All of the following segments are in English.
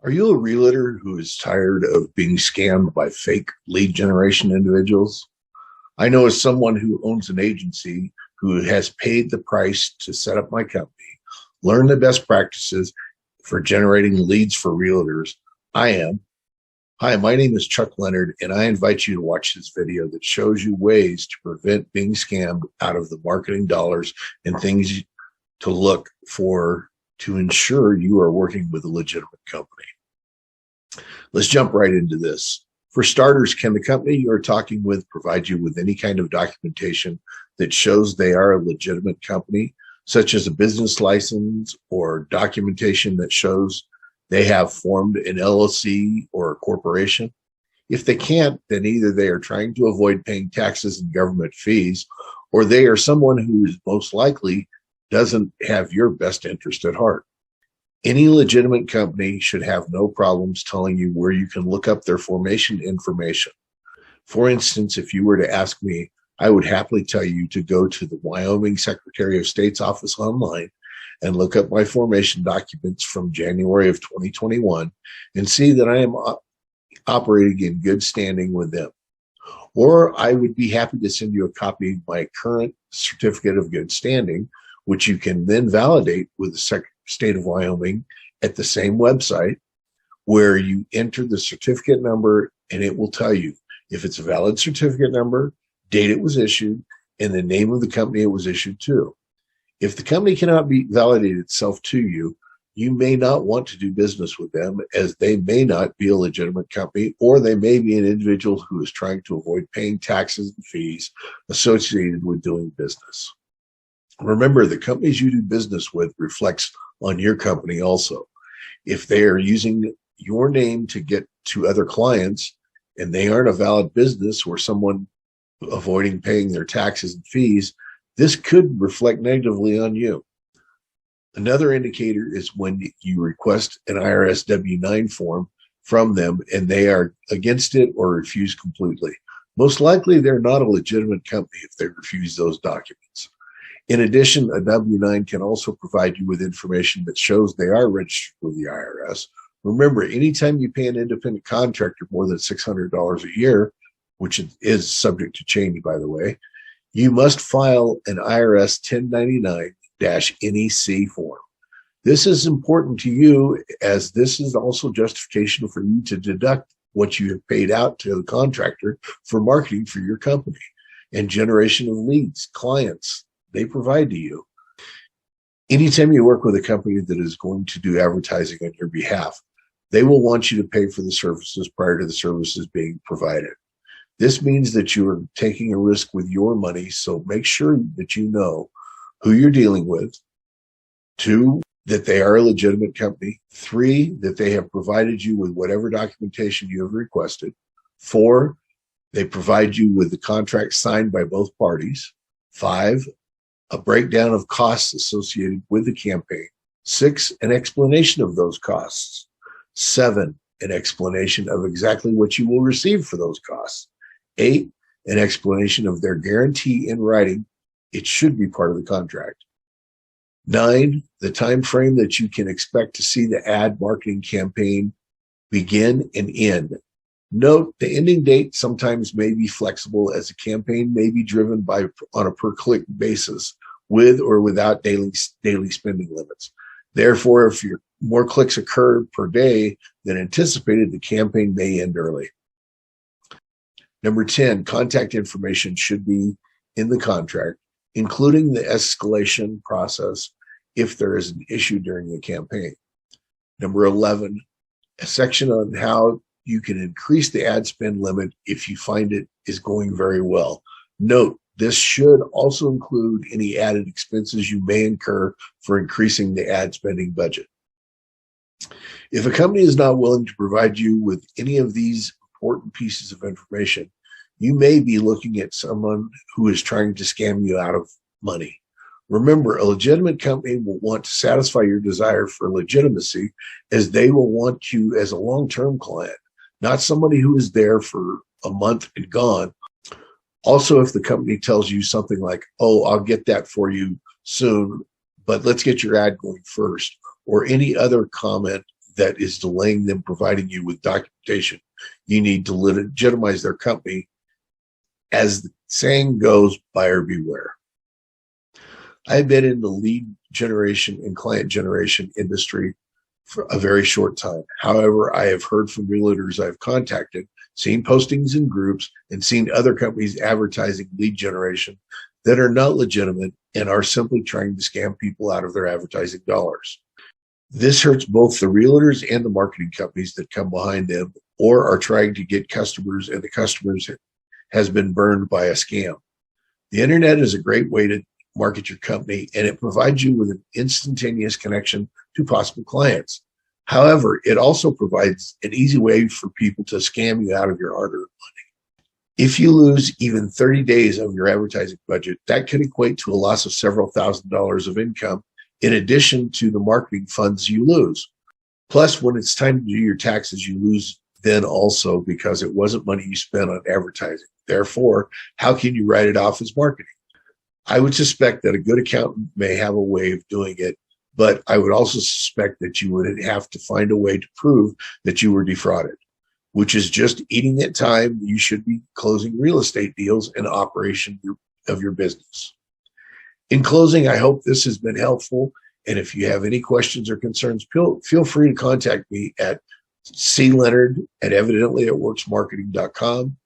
Are you a realtor who is tired of being scammed by fake lead generation individuals? I know as someone who owns an agency who has paid the price to set up my company, learn the best practices for generating leads for realtors. I am. Hi, my name is Chuck Leonard, and I invite you to watch this video that shows you ways to prevent being scammed out of the marketing dollars and things to look for to ensure you are working with a legitimate company. Let's jump right into this. For starters, can the company you're talking with provide you with any kind of documentation that shows they are a legitimate company, such as a business license or documentation that shows they have formed an LLC or a corporation? If they can't, then either they are trying to avoid paying taxes and government fees, or they are someone who is most likely doesn't have your best interest at heart. Any legitimate company should have no problems telling you where you can look up their formation information. For instance, if you were to ask me, I would happily tell you to go to the Wyoming Secretary of State's office online and look up my formation documents from January of 2021 and see that I am operating in good standing with them. Or I would be happy to send you a copy of my current certificate of good standing, which you can then validate with the State of Wyoming at the same website, where you enter the certificate number and it will tell you if it's a valid certificate number, date it was issued, and the name of the company it was issued to. If the company cannot be validate itself to you, you may not want to do business with them, as they may not be a legitimate company, or they may be an individual who is trying to avoid paying taxes and fees associated with doing business. Remember, the companies you do business with reflects on your company also. If they are using your name to get to other clients and they aren't a valid business or someone avoiding paying their taxes and fees, this could reflect negatively on you. Another indicator is when you request an IRS W-9 form from them and they are against it or refuse completely. Most likely, they're not a legitimate company if they refuse those documents. In addition, a W-9 can also provide you with information that shows they are registered with the IRS. Remember, anytime you pay an independent contractor more than $600 a year, which is subject to change, by the way, you must file an IRS 1099-NEC form. This is important to you, as this is also justification for you to deduct what you have paid out to the contractor for marketing for your company and generation of leads, clients they provide to you. Anytime you work with a company that is going to do advertising on your behalf, they will want you to pay for the services prior to the services being provided. This means that you are taking a risk with your money, so make sure that you know who you're dealing with. 2, that they are a legitimate company. 3, that they have provided you with whatever documentation you have requested. 4, they provide you with the contract signed by both parties. 5, a breakdown of costs associated with the campaign. 6, an explanation of those costs. 7, an explanation of exactly what you will receive for those costs. 8, an explanation of their guarantee in writing. It should be part of the contract. 9, the time frame that you can expect to see the ad marketing campaign begin and end. Note, the ending date sometimes may be flexible, as a campaign may be driven on a per-click basis with or without daily spending limits. Therefore, if more clicks occur per day than anticipated, the campaign may end early. Number 10, contact information should be in the contract, including the escalation process if there is an issue during the campaign. Number 11, a section on how you can increase the ad spend limit if you find it is going very well. Note, this should also include any added expenses you may incur for increasing the ad spending budget. If a company is not willing to provide you with any of these important pieces of information, you may be looking at someone who is trying to scam you out of money. Remember, a legitimate company will want to satisfy your desire for legitimacy, as they will want you as a long-term client, not somebody who is there for a month and gone. Also, if the company tells you something like, oh, I'll get that for you soon, but let's get your ad going first, or any other comment that is delaying them providing you with documentation, you need to legitimize their company. As the saying goes, buyer beware. I've been in the lead generation and client generation industry for a very short time. However, I have heard from realtors I've contacted, seen postings in groups, and seen other companies advertising lead generation that are not legitimate and are simply trying to scam people out of their advertising dollars. This hurts both the realtors and the marketing companies that come behind them or are trying to get customers, and the customers has been burned by a scam. The internet is a great way to market your company, and it provides you with an instantaneous connection to possible clients. However, it also provides an easy way for people to scam you out of your hard-earned money. If you lose even 30 days of your advertising budget, that could equate to a loss of several $1,000s of income in addition to the marketing funds you lose. Plus, when it's time to do your taxes, you lose then also because it wasn't money you spent on advertising. Therefore, how can you write it off as marketing? I would suspect that a good accountant may have a way of doing it, but I would also suspect that you would have to find a way to prove that you were defrauded, which is just eating at time you should be closing real estate deals and operation of your business. In closing, I hope this has been helpful. And if you have any questions or concerns, feel free to contact me at cleonard@evidentlyitworksmarketing.com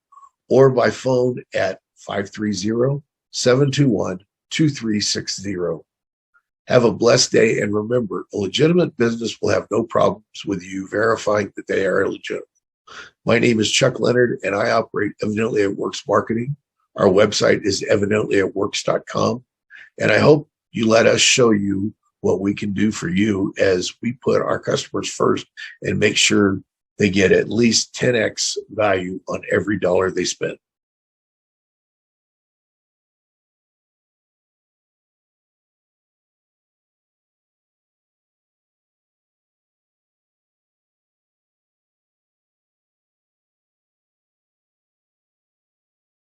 or by phone at 530-721-2360. Have a blessed day, and remember, a legitimate business will have no problems with you verifying that they are legitimate. My name is Chuck Leonard, and I operate Evidently It Works Marketing. Our website is evidentlyitworks.com, and I hope you let us show you what we can do for you as we put our customers first and make sure they get at least 10x value on every dollar they spend.